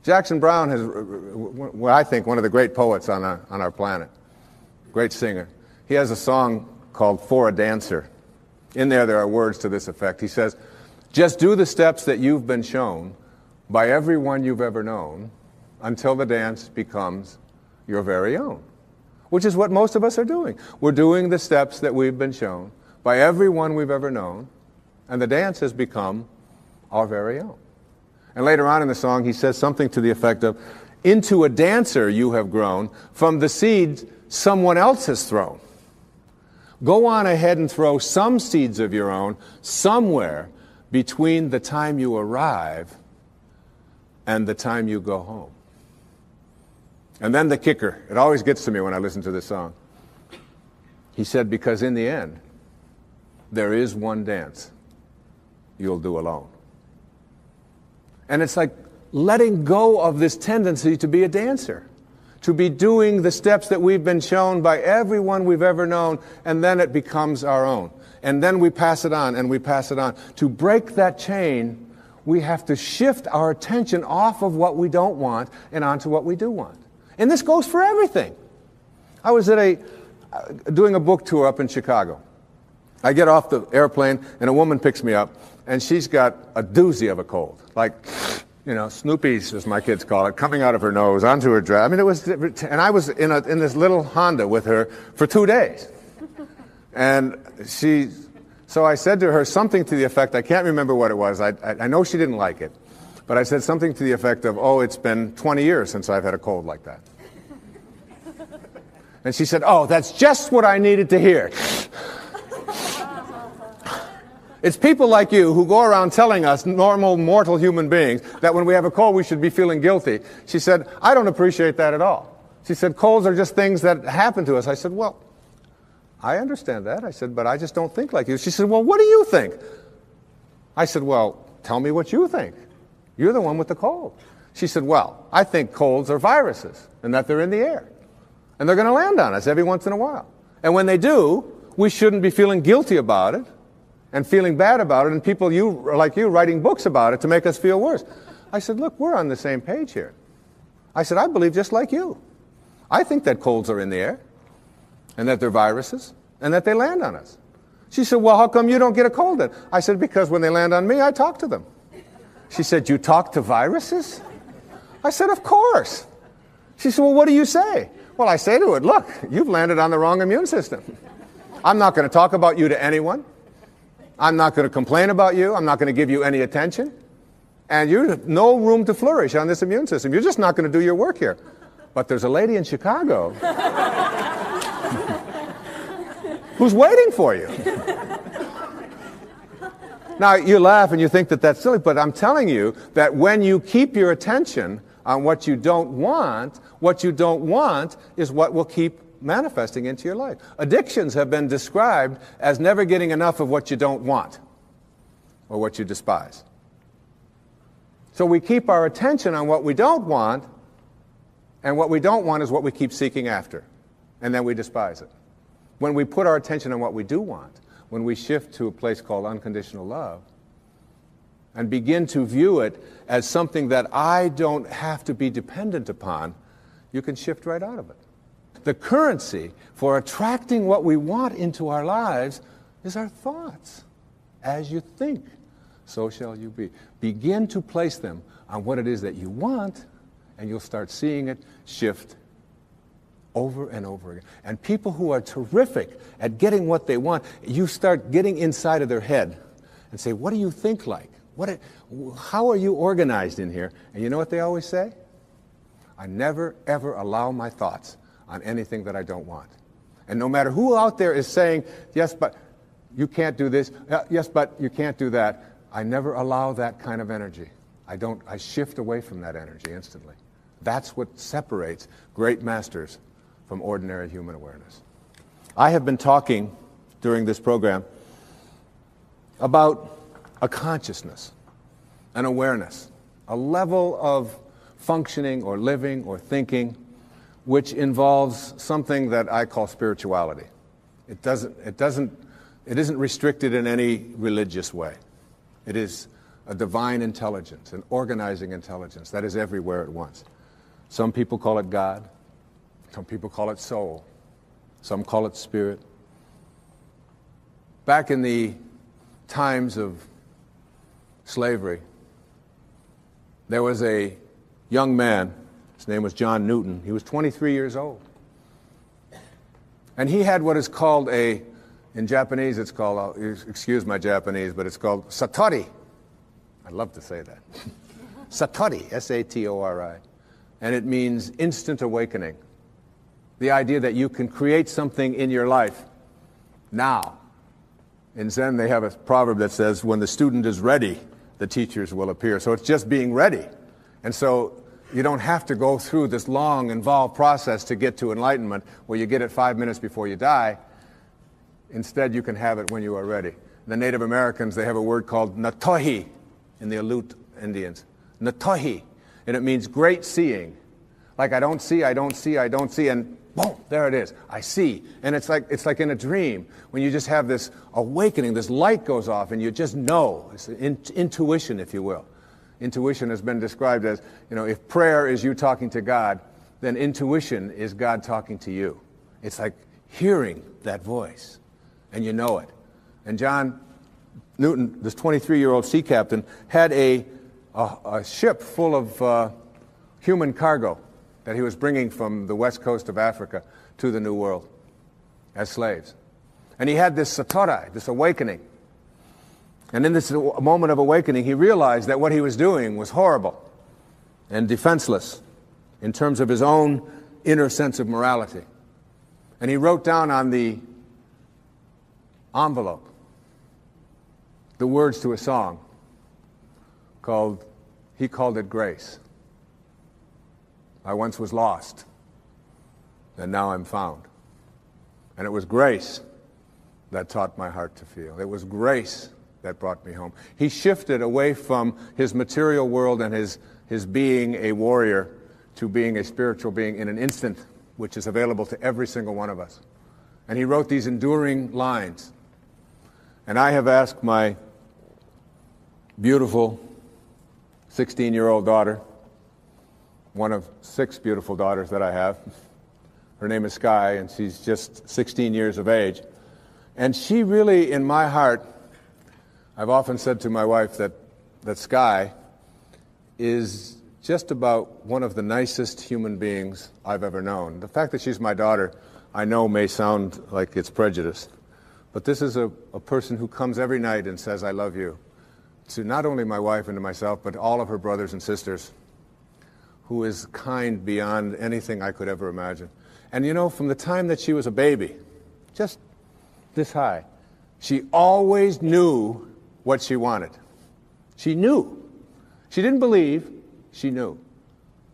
Jackson Browne is, what I think, one of the great poets on our planet, great singer. He has a song called For a Dancer. In there are words to this effect. He says, just do the steps that you've been shown by everyone you've ever known until the dance becomes your very own, which is what most of us are doing. We're doing the steps that we've been shown by everyone we've ever known, and the dance has become our very own. And later on in the song, he says something to the effect of, into a dancer you have grown from the seeds someone else has thrown. Go on ahead and throw some seeds of your own somewhere between the time you arrive and the time you go home. And then the kicker, it always gets to me when I listen to this song. He said, because in the end, there is one dance you'll do alone. And it's like letting go of this tendency to be a dancer, to be doing the steps that we've been shown by everyone we've ever known, and then it becomes our own. And then we pass it on, and we pass it on. To break that chain, we have to shift our attention off of what we don't want and onto what we do want. And this goes for everything. I was at doing a book tour up in Chicago. I get off the airplane, and a woman picks me up, and she's got a doozy of a cold, like, Snoopy's, as my kids call it, coming out of her nose onto her dress. I mean, and I was in this little Honda with her for 2 days. And so I said to her something to the effect, I can't remember what it was. I know she didn't like it, but I said something to the effect of, oh, it's been 20 years since I've had a cold like that. And she said, oh, that's just what I needed to hear. It's people like you who go around telling us, normal, mortal human beings, that when we have a cold, we should be feeling guilty. She said, I don't appreciate that at all. She said, colds are just things that happen to us. I said, well, I understand that. I said, but I just don't think like you. She said, well, what do you think? I said, well, tell me what you think. You're the one with the cold. She said, well, I think colds are viruses and that they're in the air. And they're going to land on us every once in a while. And when they do, we shouldn't be feeling guilty about it and feeling bad about it, and people like you writing books about it to make us feel worse. I said, look, we're on the same page here. I said, I believe just like you. I think that colds are in the air, and that they're viruses, and that they land on us. She said, well, how come you don't get a cold then? I said, because when they land on me, I talk to them. She said, you talk to viruses? I said, of course. She said, well, what do you say? Well, I say to it, look, you've landed on the wrong immune system. I'm not going to talk about you to anyone. I'm not going to complain about you. I'm not going to give you any attention. And you have no room to flourish on this immune system. You're just not going to do your work here. But there's a lady in Chicago who's waiting for you. Now, you laugh and you think that that's silly, but I'm telling you that when you keep your attention on what you don't want is what will keep manifesting into your life. Addictions have been described as never getting enough of what you don't want or what you despise. So we keep our attention on what we don't want, and what we don't want is what we keep seeking after, and then we despise it. When we put our attention on what we do want, when we shift to a place called unconditional love and begin to view it as something that I don't have to be dependent upon, you can shift right out of it. The currency for attracting what we want into our lives is our thoughts. As you think, so shall you be. Begin to place them on what it is that you want, and you'll start seeing it shift over and over again. And people who are terrific at getting what they want, you start getting inside of their head and say, what do you think like? How are you organized in here? And you know what they always say? I never, ever allow my thoughts on anything that I don't want. And no matter who out there is saying, yes, but you can't do this, yes, but you can't do that, I never allow that kind of energy. I shift away from that energy instantly. That's what separates great masters from ordinary human awareness. I have been talking during this program about a consciousness, an awareness, a level of functioning or living or thinking which involves something that I call spirituality. It isn't restricted in any religious way. It is a divine intelligence, an organizing intelligence that is everywhere at once. Some people call it God. Some people call it soul. Some call it spirit. Back in the times of slavery, there was a young man. His name was John Newton. He was 23 years old. And he had what is called in Japanese, it's called, excuse my Japanese, but it's called satori. I'd love to say that. Satori, S-A-T-O-R-I. And it means instant awakening. The idea that you can create something in your life now. In Zen, they have a proverb that says, when the student is ready, the teachers will appear. So it's just being ready. And so you don't have to go through this long, involved process to get to enlightenment where you get it 5 minutes before you die. Instead, you can have it when you are ready. The Native Americans, they have a word called natohi in the Aleut Indians. Natohi. And it means great seeing. Like I don't see, and boom, there it is. I see. And it's like in a dream when you just have this awakening, this light goes off and you just know. It's intuition, if you will. Intuition has been described as, if prayer is you talking to God, then intuition is God talking to you. It's like hearing that voice, and you know it. And John Newton, this 23-year-old sea captain, had a ship full of human cargo that he was bringing from the west coast of Africa to the New World as slaves. And he had this satori, this awakening. And in this moment of awakening, he realized that what he was doing was horrible and defenseless in terms of his own inner sense of morality. And he wrote down on the envelope the words to a song he called it Grace. I once was lost, and now I'm found. And it was grace that taught my heart to feel. It was grace that brought me home. He shifted away from his material world and his being a warrior to being a spiritual being in an instant, which is available to every single one of us. And he wrote these enduring lines. And I have asked my beautiful 16-year-old daughter, one of 6 beautiful daughters that I have. Her name is Sky, and she's just 16 years of age. And she really, in my heart, I've often said to my wife that Sky is just about one of the nicest human beings I've ever known. The fact that she's my daughter, I know may sound like it's prejudiced, but this is a person who comes every night and says, I love you, to not only my wife and to myself, but all of her brothers and sisters, who is kind beyond anything I could ever imagine. And from the time that she was a baby, just this high, she always knew what she wanted. She knew. She didn't believe, she knew.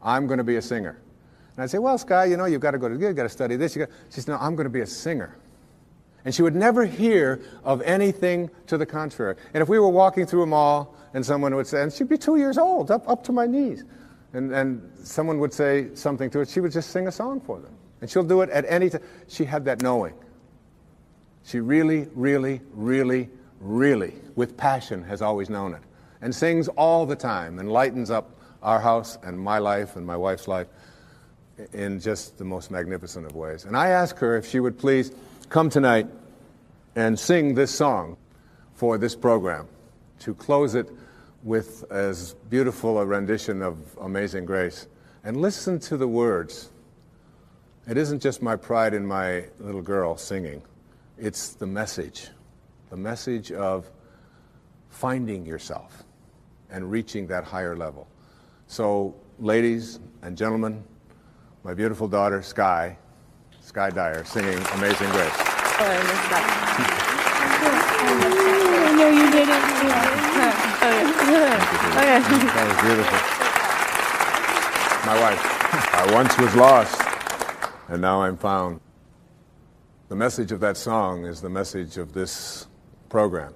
I'm going to be a singer. And I'd say, well, Sky, you've got to study this. She says, no, I'm going to be a singer. And she would never hear of anything to the contrary. And if we were walking through a mall and someone would say, and she'd be 2 years old, up to my knees, and someone would say something to her, she would just sing a song for them. And she'll do it at any time. She had that knowing. She really, really, really, really, with passion, has always known it. And sings all the time and lightens up our house and my life and my wife's life in just the most magnificent of ways. And I asked her if she would please come tonight and sing this song for this program, to close it with as beautiful a rendition of Amazing Grace. And listen to the words. It isn't just my pride in my little girl singing. It's the message of finding yourself and reaching that higher level. So, ladies and gentlemen, my beautiful daughter, Sky Dyer, singing Amazing Grace. Oh, I missed that. No, you didn't. Okay. That was beautiful. My wife, I once was lost, and now I'm found. The message of that song is the message of this program.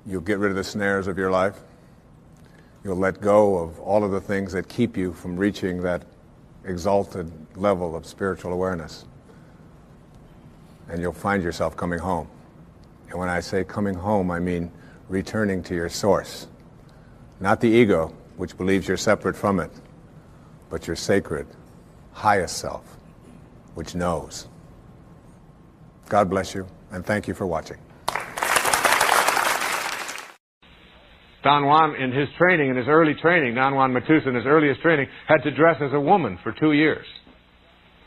You'll get rid of the snares of your life. You'll let go of all of the things that keep you from reaching that exalted level of spiritual awareness. And you'll find yourself coming home. And when I say coming home, I mean returning to your source. Not the ego, which believes you're separate from it, but your sacred, highest self, which knows. God bless you, and thank you for watching. Don Juan, in his training, in his early training, Don Juan Matus, in his earliest training, had to dress as a woman for 2 years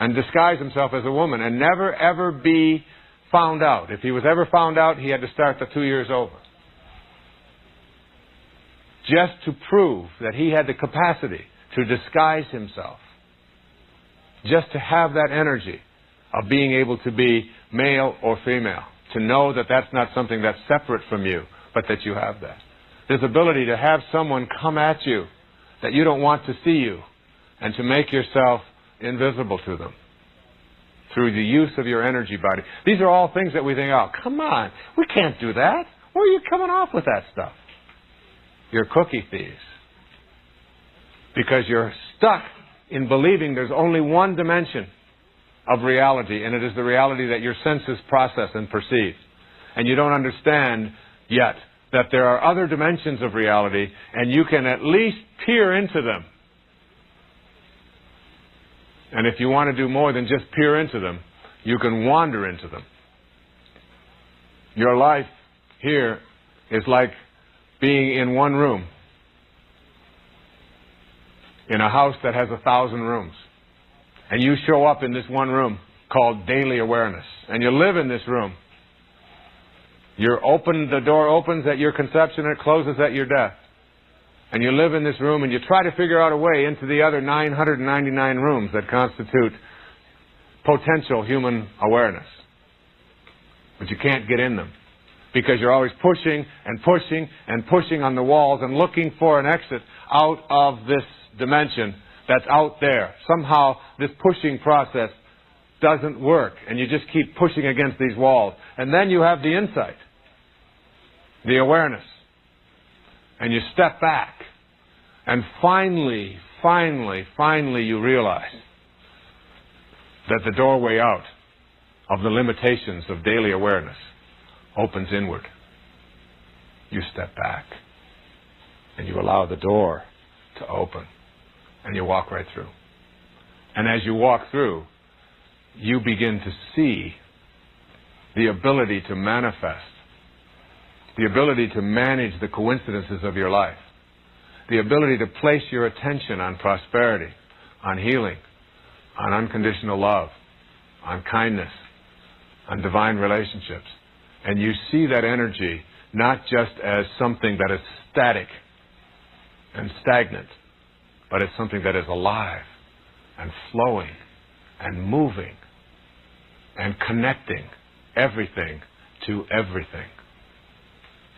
and disguise himself as a woman and never, ever be found out. If he was ever found out, he had to start the 2 years over. Just to prove that he had the capacity to disguise himself. Just to have that energy of being able to be male or female. To know that that's not something that's separate from you, but that you have that. This ability to have someone come at you that you don't want to see you and to make yourself invisible to them through the use of your energy body. These are all things that we think, oh, come on, we can't do that. Where are you coming off with that stuff? You're cookie thieves. Because you're stuck in believing there's only one dimension of reality, and it is the reality that your senses process and perceive. And you don't understand yet that there are other dimensions of reality, and you can at least peer into them. And if you want to do more than just peer into them, you can wander into them. Your life here is like being in one room in a house that has 1,000 rooms. And you show up in this one room called daily awareness. And you live in this room. The door opens at your conception and it closes at your death. And you live in this room and you try to figure out a way into the other 999 rooms that constitute potential human awareness. But you can't get in them. Because you're always pushing and pushing and pushing on the walls and looking for an exit out of this dimension that's out there. Somehow this pushing process doesn't work and you just keep pushing against these walls. And then you have the insight, the awareness, and you step back and finally you realize that the doorway out of the limitations of daily awareness opens inward. You step back and you allow the door to open and you walk right through. And as you walk through, you begin to see the ability to manifest, the ability to manage the coincidences of your life, the ability to place your attention on prosperity, on healing, on unconditional love, on kindness, on divine relationships. And you see that energy not just as something that is static and stagnant, but as something that is alive and flowing and moving and connecting everything to everything.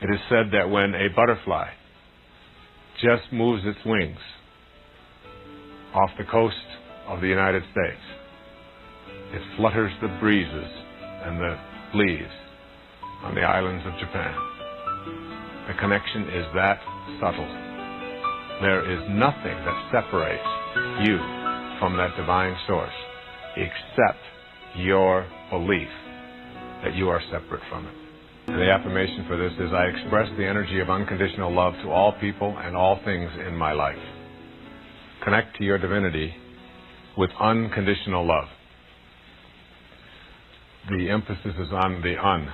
It is said that when a butterfly just moves its wings off the coast of the United States, it flutters the breezes and the leaves on the islands of Japan. The connection is that subtle. There is nothing that separates you from that divine source except your belief that you are separate from it. And the affirmation for this is, I express the energy of unconditional love to all people and all things in my life. Connect to your divinity with unconditional love. The emphasis is on the un.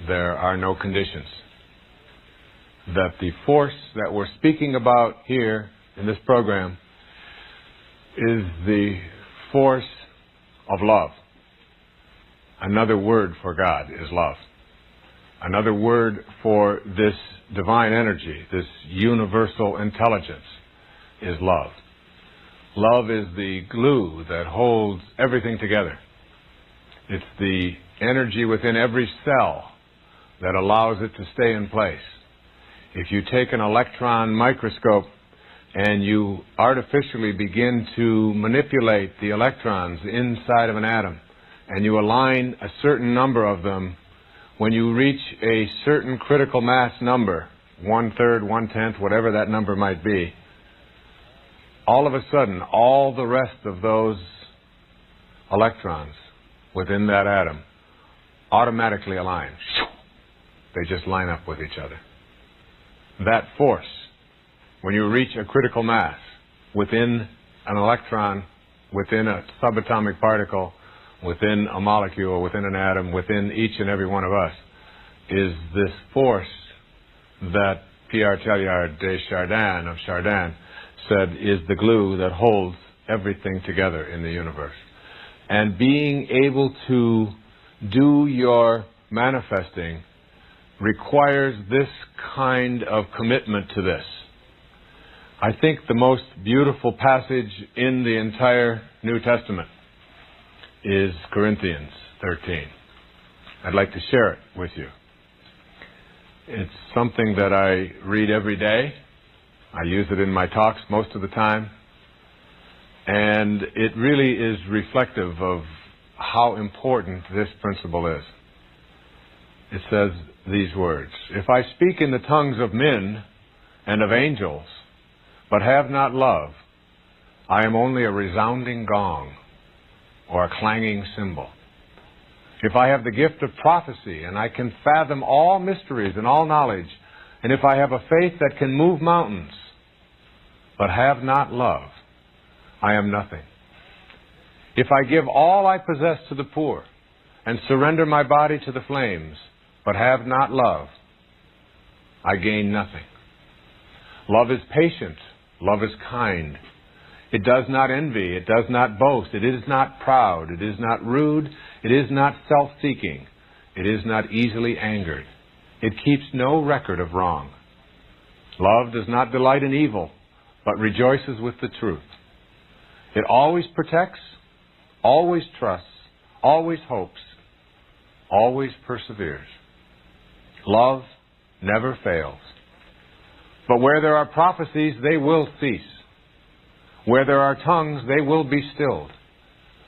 There are no conditions. That the force that we're speaking about here in this program is the force of love. Another word for God is love. Another word for this divine energy, this universal intelligence, is love. Love is the glue that holds everything together. It's the energy within every cell that allows it to stay in place. If you take an electron microscope and you artificially begin to manipulate the electrons inside of an atom, and you align a certain number of them, when you reach a certain critical mass number, 1/3, 1/10, whatever that number might be, all of a sudden, all the rest of those electrons within that atom automatically align. They just line up with each other. That force, when you reach a critical mass within an electron, within a subatomic particle, within a molecule, within an atom, within each and every one of us, is this force that Pierre Teilhard de Chardin of Chardin said is the glue that holds everything together in the universe. And being able to do your manifesting requires this kind of commitment to this. I think the most beautiful passage in the entire New Testament is Corinthians 13. I'd like to share it with you. It's something that I read every day. I use it in my talks most of the time. And it really is reflective of how important this principle is. It says these words, "If I speak in the tongues of men and of angels, but have not love, I am only a resounding gong or a clanging cymbal. If I have the gift of prophecy and I can fathom all mysteries and all knowledge, and if I have a faith that can move mountains, but have not love, I am nothing. If I give all I possess to the poor and surrender my body to the flames, but have not love, I gain nothing. Love is patient. Love is kind. It does not envy. It does not boast. It is not proud. It is not rude. It is not self-seeking. It is not easily angered. It keeps no record of wrong. Love does not delight in evil, but rejoices with the truth. It always protects, always trusts, always hopes, always perseveres. Love never fails. But where there are prophecies, they will cease. Where there are tongues, they will be stilled.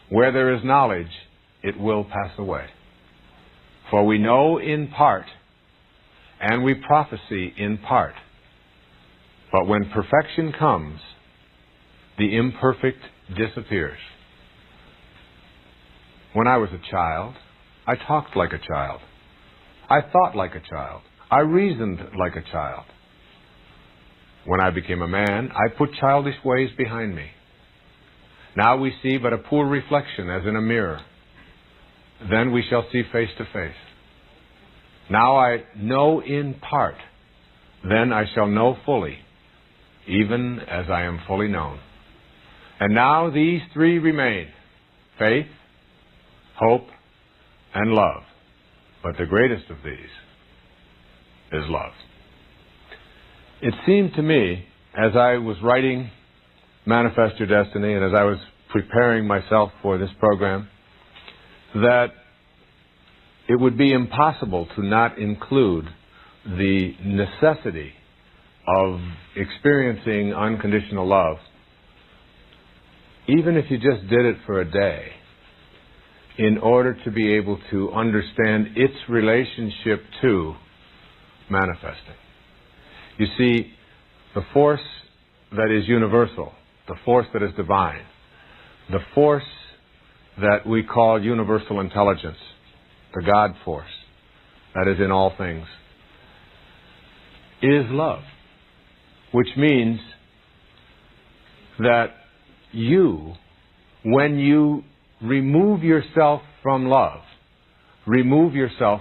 Where there is knowledge, it will pass away. For we know in part, and we prophesy in part. But when perfection comes, the imperfect disappears. When I was a child, I talked like a child. I thought like a child. I reasoned like a child. When I became a man, I put childish ways behind me. Now we see but a poor reflection as in a mirror. Then we shall see face to face. Now I know in part. Then I shall know fully, even as I am fully known. And now these three remain: faith, hope, and love. But the greatest of these is love. It seemed to me, as I was writing Manifest Your Destiny and as I was preparing myself for this program, that it would be impossible to not include the necessity of experiencing unconditional love, even if you just did it for a day, in order to be able to understand its relationship to manifesting. You see, the force that is universal, the force that is divine, the force that we call universal intelligence, the God force that is in all things, is love. Which means that you, when you remove yourself from love, remove yourself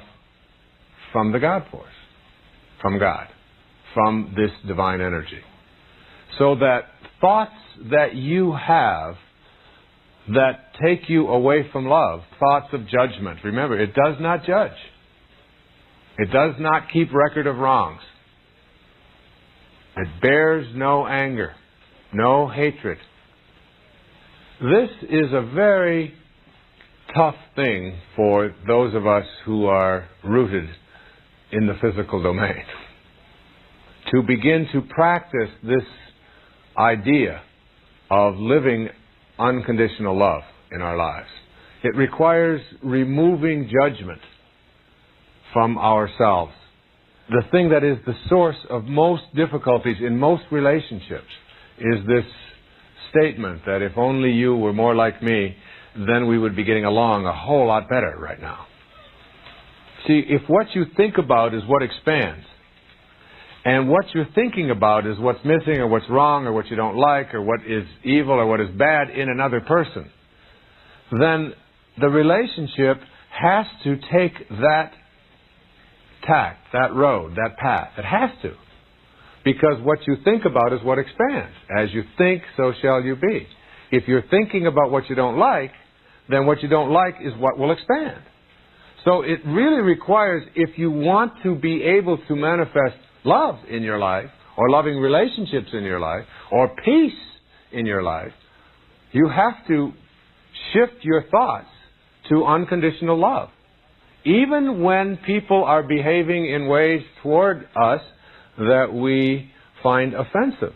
from the God force, from God, from this divine energy. So that thoughts that you have that take you away from love, thoughts of judgment, remember, it does not judge. It does not keep record of wrongs. It bears no anger, no hatred. This is a very tough thing for those of us who are rooted in the physical domain. To begin to practice this idea of living unconditional love in our lives. It requires removing judgment from ourselves. The thing that is the source of most difficulties in most relationships is this statement that if only you were more like me, then we would be getting along a whole lot better right now. See, if what you think about is what expands, and what you're thinking about is what's missing or what's wrong or what you don't like or what is evil or what is bad in another person, then the relationship has to take that tack, that road, that path. It has to. Because what you think about is what expands. As you think, so shall you be. If you're thinking about what you don't like, then what you don't like is what will expand. So it really requires, if you want to be able to manifest love in your life, or loving relationships in your life, or peace in your life, you have to shift your thoughts to unconditional love. Even when people are behaving in ways toward us that we find offensive.